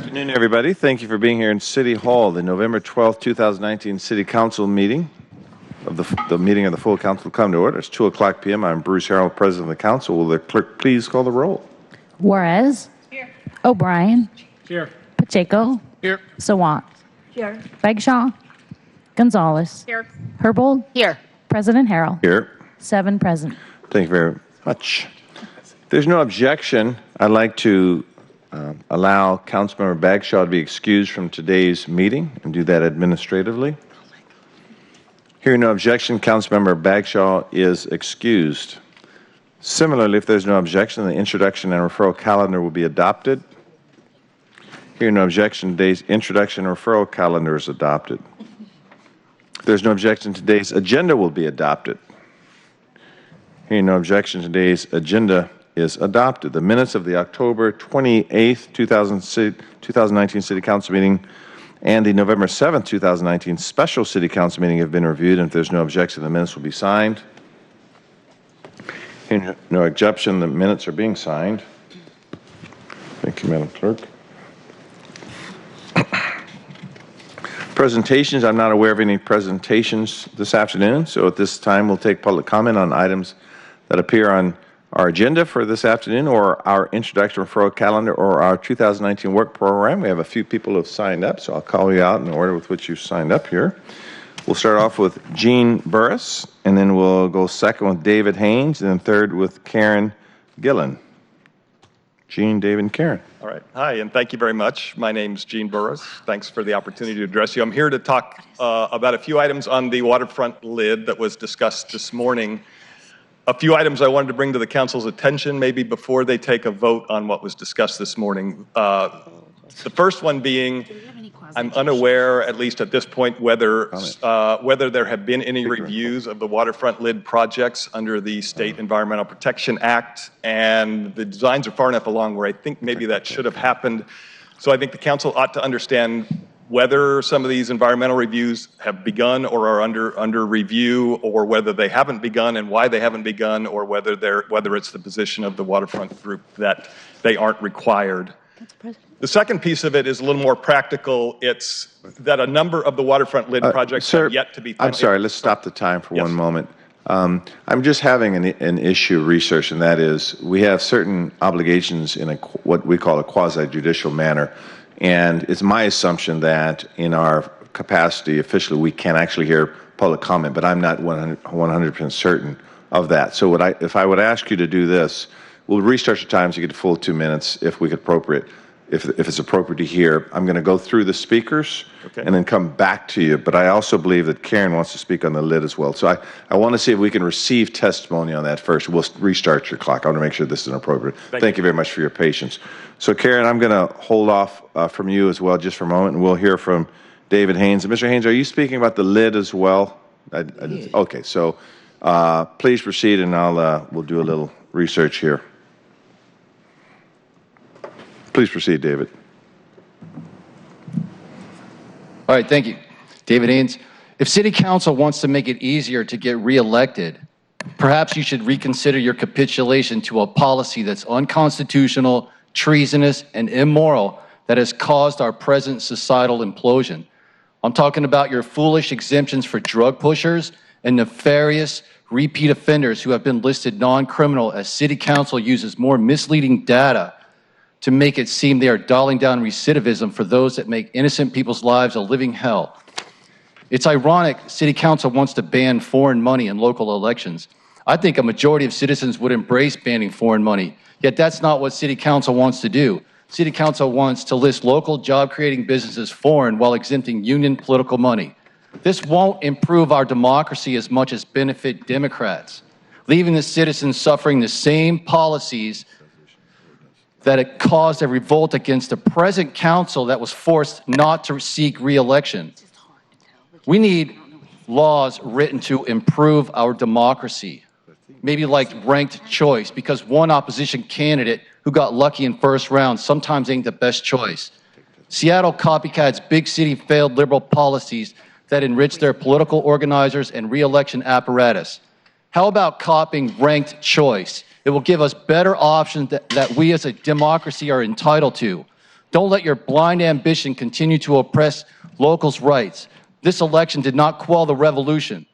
Afternoon, everybody. Thank you for being here in City Hall. The November 12th, 2019 City Council meeting of the meeting of the full council will come to order. It's 2:00 p.m. I'm Bruce Harrell, President of the Council. Will the clerk please call the roll? Juarez. Here. O'Brien. Here. Pacheco. Here. Sawant. Here. Bagshaw. Gonzalez. Here. Herbold. Here. President Harrell. Here. 7 present. Thank you very much. If there's no objection, I'd like to allow Councilmember Bagshaw to be excused from today's meeting and do that administratively. Hearing no objection, Councilmember Bagshaw is excused. Similarly, if there's no objection, the introduction and referral calendar will be adopted. Hearing no objection, today's introduction and referral calendar is adopted. If there's no objection, today's agenda will be adopted. Hearing no objection, today's agenda is adopted. The minutes of the October 28th, 2019 City Council meeting and the November 7th, 2019 special City Council meeting have been reviewed, and if there's no objection, the minutes will be signed. Hearing no objection, the minutes are being signed. Thank you, Madam Clerk. Presentations. I'm not aware of any presentations this afternoon, so at this time we'll take public comment on items that appear on our agenda for this afternoon, or our introduction referral calendar, or our 2019 work program. We have a few people who have signed up, so I'll call you out in the order with which you signed up here. We'll start off with Gene Burris, and then we'll go second with David Haynes, and then third with Karen Gillen. Gene, David, and Karen. All right. Hi, and thank you very much. My name's Gene Burris. Thanks for the opportunity to address you. I'm here to talk about a few items on the waterfront lid that was discussed this morning. A few items I wanted to bring to the council's attention, maybe before they take a vote on what was discussed this morning. The first one being, I'm unaware, at least at this point, whether there have been any reviews of the waterfront lid projects under the State Environmental Protection Act, and the designs are far enough along where I think maybe that should have happened. So I think the council ought to understand whether some of these environmental reviews have begun or are under review, or whether they haven't begun and why they haven't begun, or whether it's the position of the waterfront group that they aren't required. The second piece of it is a little more practical. It's that a number of the waterfront lid projects have yet to be funded. I'm sorry, let's stop the time for one moment. I'm just having an issue of research, and that is we have certain obligations in what we call a quasi-judicial manner. And it's my assumption that in our capacity officially, we can actually hear public comment, but I'm not 100% certain of that. So if I would ask you to do this, we'll restart your time so you get a full 2 minutes if it's appropriate to hear. I'm going to go through the speakers and then come back to you. But I also believe that Karen wants to speak on the lid as well. So I want to see if we can receive testimony on that first. We'll restart your clock. I want to make sure this is appropriate. Thank you very much for your patience. So Karen, I'm going to hold off from you as well just for a moment, and we'll hear from David Haynes. And Mr. Haynes, are you speaking about the lid as well? Okay, so please proceed, and we'll do a little research here. Please proceed, David. All right, thank you. David Haynes. If City Council wants to make it easier to get reelected, perhaps you should reconsider your capitulation to a policy that's unconstitutional, treasonous, and immoral that has caused our present societal implosion. I'm talking about your foolish exemptions for drug pushers and nefarious repeat offenders who have been listed non-criminal, as City Council uses more misleading data to make it seem they are dialing down recidivism for those that make innocent people's lives a living hell. It's ironic City Council wants to ban foreign money in local elections. I think a majority of citizens would embrace banning foreign money, yet that's not what City Council wants to do. City Council wants to list local job-creating businesses foreign while exempting union political money. This won't improve our democracy as much as benefit Democrats, leaving the citizens suffering the same policies that it caused a revolt against the present council that was forced not to seek re-election. We need laws written to improve our democracy, maybe like ranked choice, because one opposition candidate who got lucky in first round sometimes ain't the best choice. Seattle copycats big city failed liberal policies that enrich their political organizers and re-election apparatus. How about copying ranked choice? It will give us better options that we as a democracy are entitled to. Don't let your blind ambition continue to oppress locals' rights. This election did not quell the revolution.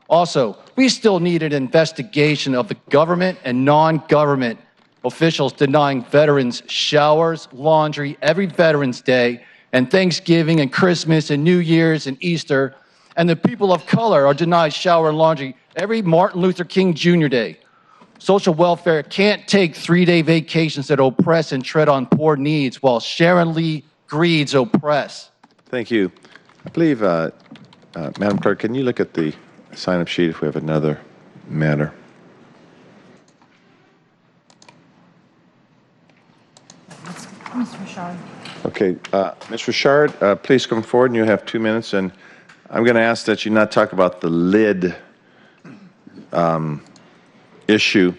Also, we still need an investigation of the government and non-government officials denying veterans showers, laundry every Veterans Day, and Thanksgiving and Christmas and New Year's and Easter. And the people of color are denied shower and laundry every Martin Luther King Jr. Day. Social welfare can't take 3-day vacations that oppress and tread on poor needs while Sharon Lee greeds oppress. Thank you. I believe, Madam Clerk, can you look at the sign-up sheet if we have another matter? Ms. Richard. Okay, Ms. Richard, please come forward, and you have 2 minutes. And I'm going to ask that you not talk about the lid issue,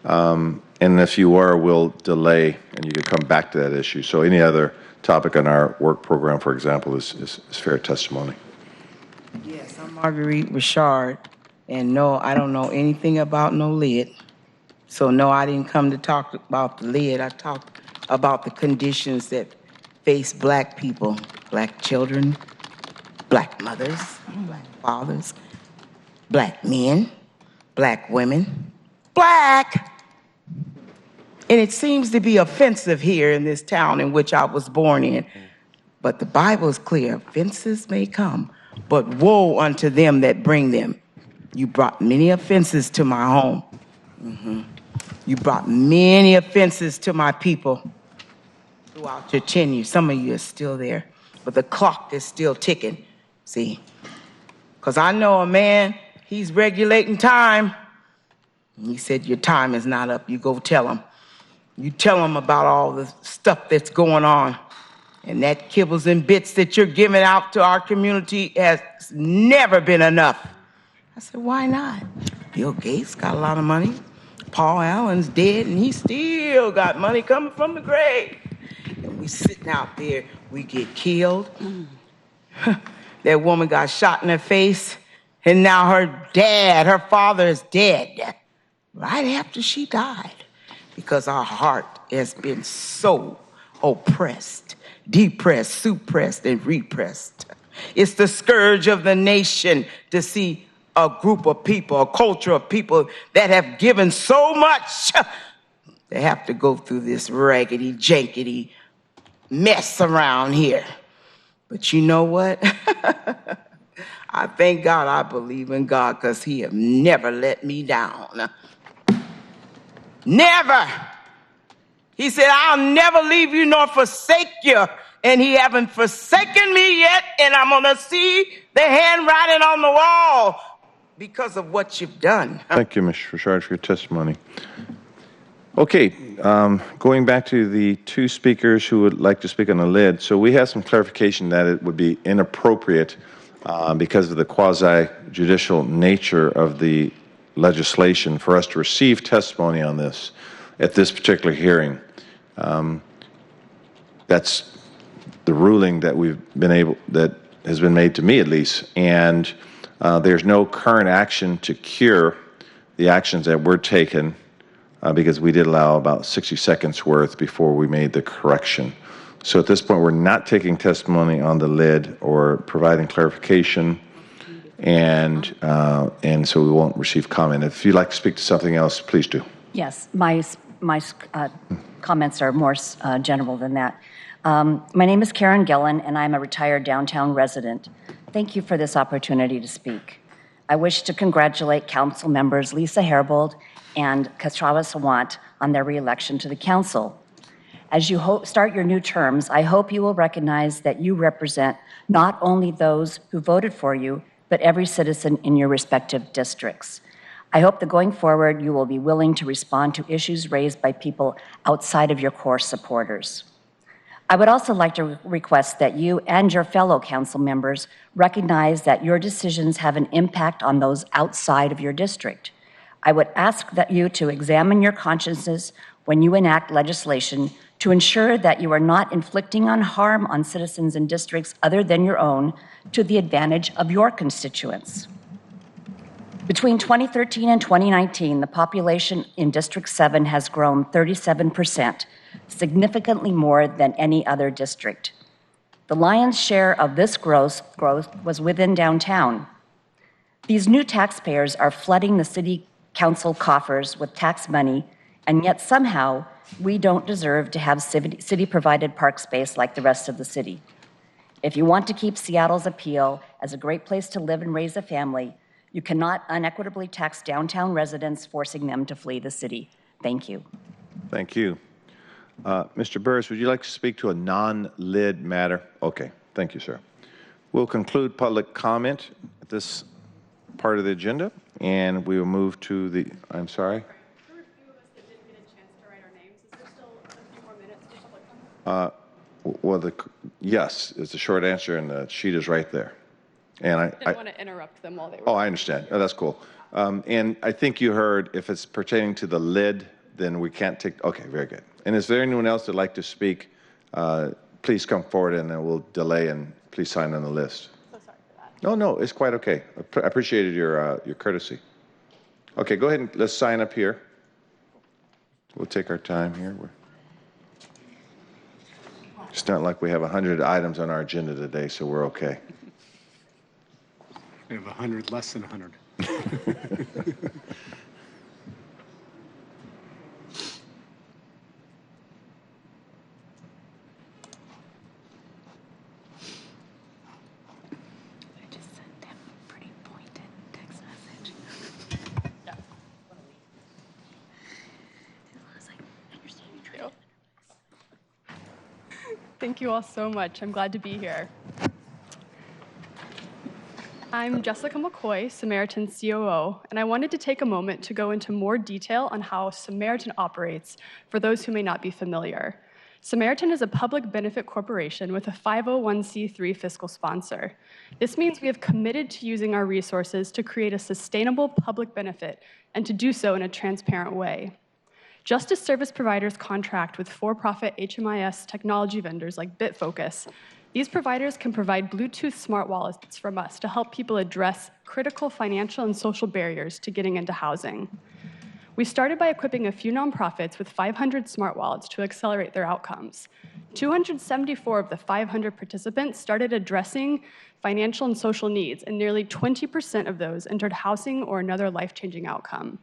and if you are, we'll delay, and you can come back to that issue. So any other topic on our work program, for example, is fair testimony. Yes, I'm Marguerite Richard, and no, I don't know anything about no lid. So no, I didn't come to talk about the lid. I talked about the conditions that face black people, black children, black mothers, black fathers, black men, black women, black. And it seems to be offensive here in this town in which I was born in. But the Bible is clear, offenses may come, but woe unto them that bring them. You brought many offenses to my home. You brought many offenses to my people throughout your tenure. Some of you are still there, but the clock is still ticking, see? Because I know a man, he's regulating time. And he said, your time is not up. You go tell him. You tell him about all the stuff that's going on. And that kibbles and bits that you're giving out to our community has never been enough. I said, why not? Bill Gates got a lot of money. Paul Allen's dead, and he still got money coming from the grave. And we sitting out there, we get killed. That woman got shot in her face, and now her father is dead right after she died because our heart has been so oppressed, depressed, suppressed, and repressed. It's the scourge of the nation to see a group of people, a culture of people that have given so much. They have to go through this raggedy, jankety mess around here. But you know what? I thank God I believe in God because he have never let me down. Never. He said, I'll never leave you nor forsake you. And he haven't forsaken me yet, and I'm going to see the handwriting on the wall because of what you've done. Thank you, Ms. Richard, for your testimony. Okay, going back to the two speakers who would like to speak on the lid. So we have some clarification that it would be inappropriate because of the quasi-judicial nature of the legislation for us to receive testimony on this at this particular hearing. That's the ruling that that has been made to me at least, and there's no current action to cure the actions that were taken because we did allow about 60 seconds worth before we made the correction. So at this point, we're not taking testimony on the lid or providing clarification, and so we won't receive comment. If you'd like to speak to something else, please do. Yes, my comments are more general than that. My name is Karen Gillen, and I'm a retired downtown resident. Thank you for this opportunity to speak. I wish to congratulate council members Lisa Herbold and Kastrawa Sawant on their reelection to the council. As you start your new terms, I hope you will recognize that you represent not only those who voted for you, but every citizen in your respective districts. I hope that going forward, you will be willing to respond to issues raised by people outside of your core supporters. I would also like to request that you and your fellow council members recognize that your decisions have an impact on those outside of your district. I would ask that you to examine your consciences when you enact legislation to ensure that you are not inflicting harm on citizens in districts other than your own to the advantage of your constituents. Between 2013 and 2019, the population in District 7 has grown 37%, significantly more than any other district. The lion's share of this growth was within downtown. These new taxpayers are flooding the city council coffers with tax money, and yet somehow we don't deserve to have city-provided park space like the rest of the city. If you want to keep Seattle's appeal as a great place to live and raise a family, you cannot unequitably tax downtown residents, forcing them to flee the city. Thank you. Thank you. Mr. Burris, would you like to speak to a non-lid matter? Okay, thank you, sir. We'll conclude public comment at this part of the agenda, and we will move to the, I'm sorry? There were a few of us that didn't get a chance to write our names. Is there still a few more minutes for public comment? Well, yes is the short answer, and the sheet is right there. And I didn't want to interrupt them while they were. Oh, I understand. Oh, that's cool. And I think you heard if it's pertaining to the lid, then we can't take, okay, very good. And is there anyone else that'd like to speak? Please come forward, and then we'll delay, and please sign on the list. So sorry for that. No, it's quite okay. I appreciated your courtesy. Okay, go ahead and let's sign up here. We'll take our time here. It's not like we have 100 items on our agenda today, so we're okay. We have 100 less than 100. Thank you all so much. I'm glad to be here. I'm Jessica McCoy, Samaritan COO, and I wanted to take a moment to go into more detail on how Samaritan operates for those who may not be familiar. Samaritan is a public benefit corporation with a 501c3 fiscal sponsor. This means we have committed to using our resources to create a sustainable public benefit and to do so in a transparent way. Just as service providers contract with for-profit HMIS technology vendors like Bitfocus, these providers can provide Bluetooth smart wallets from us to help people address critical financial and social barriers to getting into housing. We started by equipping a few nonprofits with 500 smart wallets to accelerate their outcomes. 274 of the 500 participants started addressing financial and social needs, and nearly 20% of those entered housing or another life-changing outcome.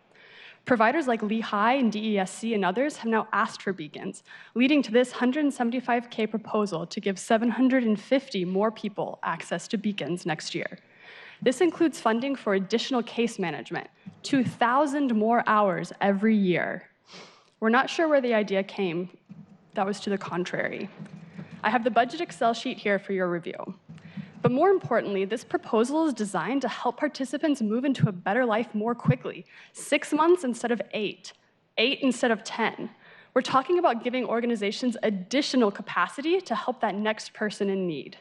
Providers like Lehigh and DESC and others have now asked for beacons, leading to this $175K proposal to give 750 more people access to beacons next year. This includes funding for additional case management, 2,000 more hours every year. We're not sure where the idea came. That was to the contrary. I have the budget Excel sheet here for your review. But more importantly, this proposal is designed to help participants move into a better life more quickly. 6 months instead of 8, 8 instead of 10. We're talking about giving organizations additional capacity to help that next person in need.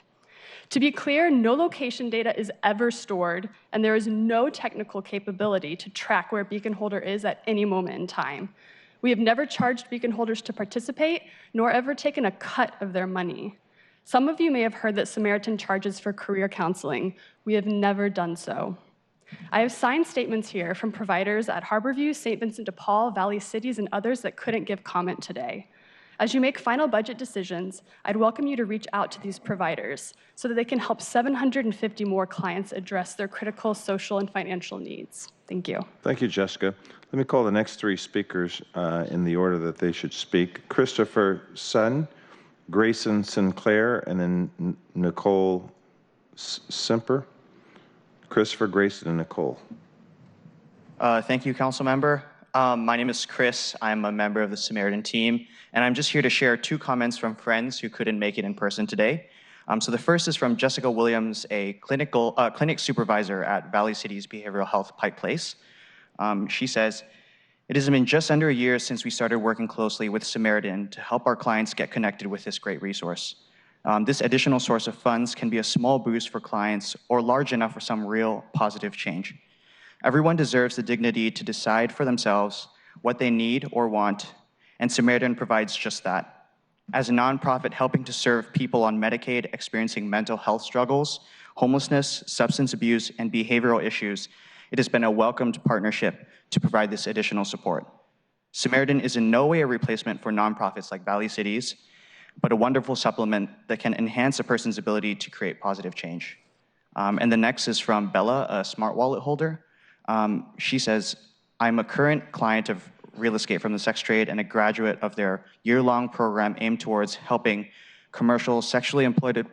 To be clear, no location data is ever stored, and there is no technical capability to track where a beacon holder is at any moment in time. We have never charged beacon holders to participate, nor ever taken a cut of their money. Some of you may have heard that Samaritan charges for career counseling. We have never done so. I have signed statements here from providers at Harborview, St. Vincent de Paul, Valley Cities, and others that couldn't give comment today. As you make final budget decisions, I'd welcome you to reach out to these providers so that they can help 750 more clients address their critical social and financial needs. Thank you. Thank you, Jessica. Let me call the next 3 speakers in the order that they should speak. Christopher Sun, Grayson Sinclair, and then Nicole Semper. Christopher, Grayson, and Nicole. Thank you, Council Member. My name is Chris. I'm a member of the Samaritan team, and I'm just here to share 2 comments from friends who couldn't make it in person today. So the first is from Jessica Williams, a clinic supervisor at Valley City's Behavioral Health Pike Place. She says, "It has been just under a year since we started working closely with Samaritan to help our clients get connected with this great resource. This additional source of funds can be a small boost for clients or large enough for some real positive change. Everyone deserves the dignity to decide for themselves what they need or want, and Samaritan provides just that. As a nonprofit helping to serve people on Medicaid experiencing mental health struggles, homelessness, substance abuse, and behavioral issues, it has been a welcomed partnership to provide this additional support. Samaritan is in no way a replacement for nonprofits like Valley Cities, but a wonderful supplement that can enhance a person's ability to create positive change. And the next is from Bella, a smart wallet holder. She says, I'm a current client of Real Escape from the Sex Trade and a graduate of their year-long program aimed towards helping commercial sexually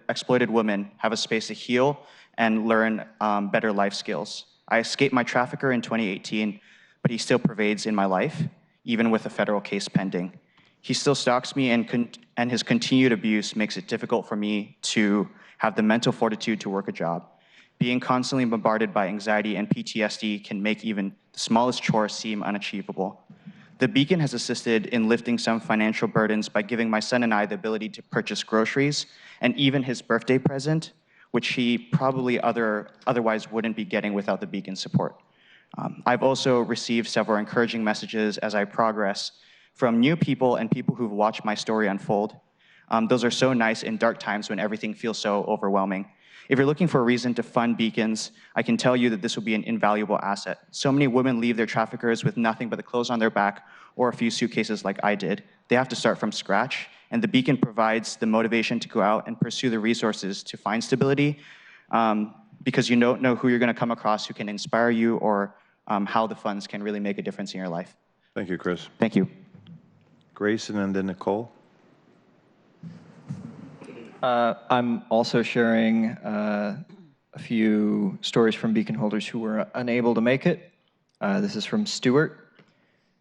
exploited women have a space to heal and learn better life skills. I escaped my trafficker in 2018, but he still pervades in my life, even with a federal case pending. He still stalks me, and his continued abuse makes it difficult for me to have the mental fortitude to work a job. Being constantly bombarded by anxiety and PTSD can make even the smallest chore seem unachievable. The Beacon has assisted in lifting some financial burdens by giving my son and I the ability to purchase groceries and even his birthday present, which he probably otherwise wouldn't be getting without the Beacon's support. I've also received several encouraging messages as I progress from new people and people who've watched my story unfold. Those are so nice in dark times when everything feels so overwhelming. If you're looking for a reason to fund Beacons, I can tell you that this will be an invaluable asset. So many women leave their traffickers with nothing but the clothes on their back or a few suitcases like I did. They have to start from scratch, and the Beacon provides the motivation to go out and pursue the resources to find stability, because you don't know who you're going to come across who can inspire you or how the funds can really make a difference in your life. Thank you, Chris. Thank you. Grayson and then Nicole. I'm also sharing a few stories from Beacon holders who were unable to make it. This is from Stuart.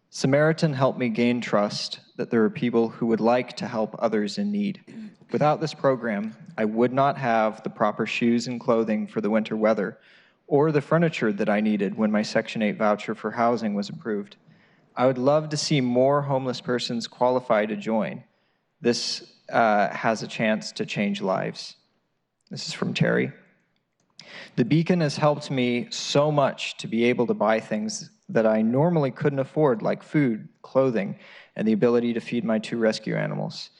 Samaritan helped me gain trust that there are people who would like to help others in need. Without this program, I would not have the proper shoes and clothing for the winter weather or the furniture that I needed when my Section 8 voucher for housing was approved. I would love to see more homeless persons qualify to join. This has a chance to change lives. This is from Terry. The Beacon has helped me so much to be able to buy things that I normally couldn't afford, like food, clothing, and the ability to feed my 2 rescue animals.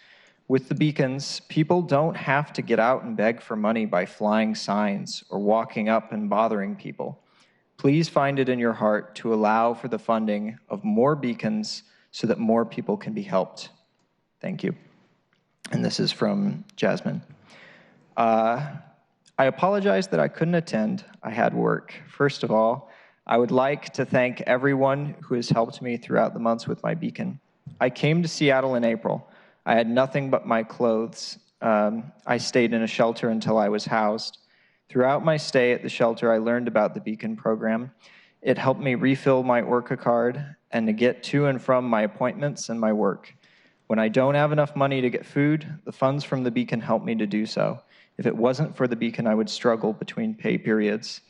With the Beacons, people don't have to get out and beg for money by flying signs or walking up and bothering people. Please find it in your heart to allow for the funding of more Beacons so that more people can be helped. Thank you. And this is from Jasmine. I apologize that I couldn't attend. I had work. First of all, I would like to thank everyone who has helped me throughout the months with my Beacon. I came to Seattle in April. I had nothing but my clothes. I stayed in a shelter until I was housed. Throughout my stay at the shelter, I learned about the Beacon program. It helped me refill my Orca card and to get to and from my appointments and my work. When I don't have enough money to get food, the funds from the Beacon help me to do so. If it wasn't for the Beacon, I would struggle between pay periods.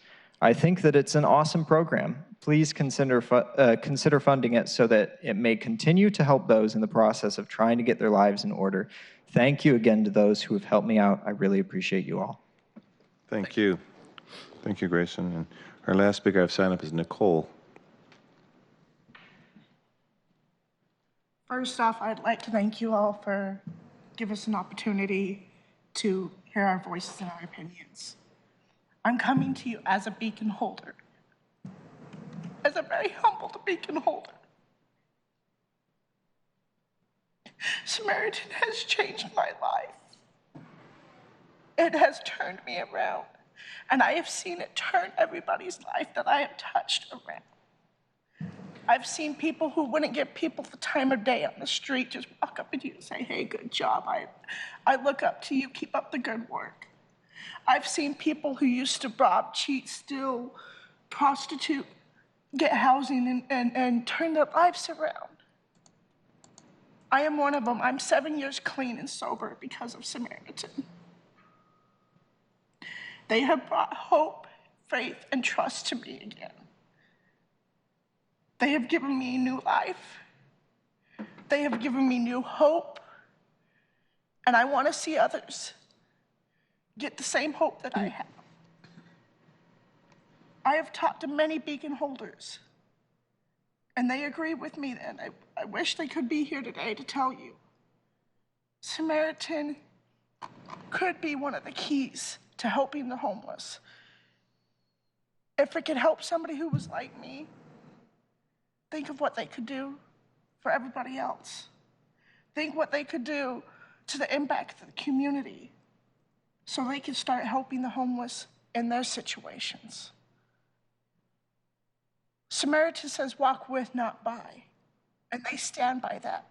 I think that it's an awesome program. Please consider funding it so that it may continue to help those in the process of trying to get their lives in order. Thank you again to those who have helped me out. I really appreciate you all. Thank you. Thank you, Grayson. And our last speaker I've signed up is Nicole. First off, I'd like to thank you all for giving us an opportunity to hear our voices and our opinions. I'm coming to you as a Beacon holder, as a very humbled Beacon holder. Samaritan has changed my life. It has turned me around, and I have seen it turn everybody's life that I have touched around. I've seen people who wouldn't give people the time of day on the street just walk up at you and say, hey, good job. I look up to you, keep up the good work. I've seen people who used to rob, cheat, steal, prostitute, get housing and turn their lives around. I am one of them. I'm 7 years clean and sober because of Samaritan. They have brought hope, faith, and trust to me again. They have given me new life. They have given me new hope. And I want to see others get the same hope that I have. I have talked to many Beacon holders, and they agree with me, and I wish they could be here today to tell you. Samaritan could be one of the keys to helping the homeless. If it could help somebody who was like me, think of what they could do. for everybody else. Think what they could do to the impact of the community so they can start helping the homeless in their situations. Samaritan says, walk with, not by, and they stand by that.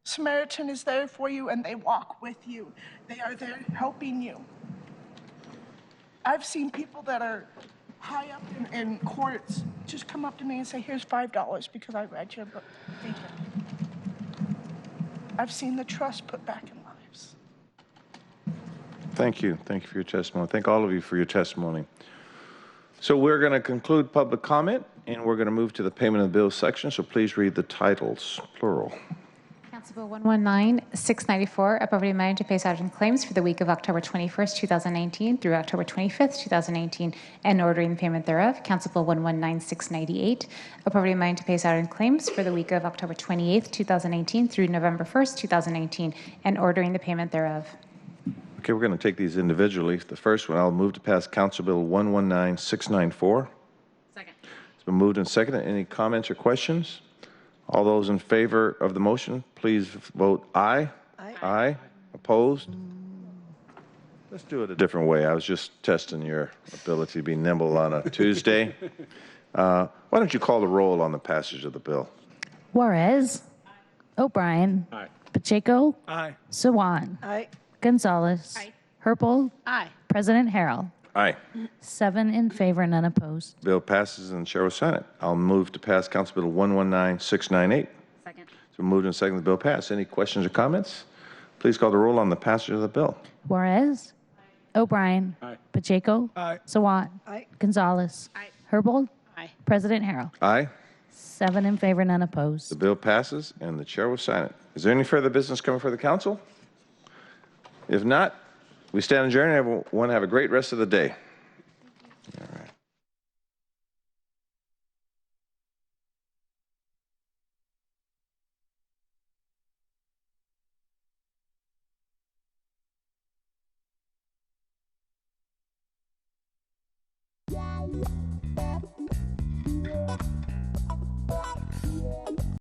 Samaritan is there for you and they walk with you. They are there helping you. I've seen people that are high up in courts just come up to me and say, here's $5 because I read your book. Thank you. I've seen the trust put back in lives. Thank you. Thank you for your testimony. Thank all of you for your testimony. So we're going to conclude public comment, and we're going to move to the payment of the bills section. So please read the titles, plural. Council Bill 119-694, appropriating money to pay certain claims for the week of October 21st, 2019 through October 25th, 2019, and ordering the payment thereof. Council Bill 119-698, appropriating money to pay certain claims for the week of October 28th, 2018 through November 1st, 2019, and ordering the payment thereof. Okay, we're going to take these individually. The first one, I'll move to pass Council Bill 119-694. Second. It's been moved and seconded. Any comments or questions? All those in favor of the motion, please vote aye. Aye. Aye. Opposed? Let's do it a different way. I was just testing your ability to be nimble on a Tuesday. Why don't you call the roll on the passage of the bill? Juarez. O'Brien. Aye. Pacheco. Aye. Sawan. Aye. Gonzalez. Aye. Herpel. Aye. President Harrell. Aye. 7 in favor, none opposed. Bill passes and the chair will sign it. I'll move to pass Council Bill 119-698. Second. It's been moved and seconded. The bill passed. Any questions or comments? Please call the roll on the passage of the bill. Juarez. O'Brien. Aye. Pacheco. Aye. Sawan. Aye. Gonzalez. Aye. Herpel. Aye. President Harrell. Aye. 7 in favor, none The opposed. bill passes and the chair will sign it. Is there any further business coming for the council? If not, we stand adjourned and everyone have a great rest of the day.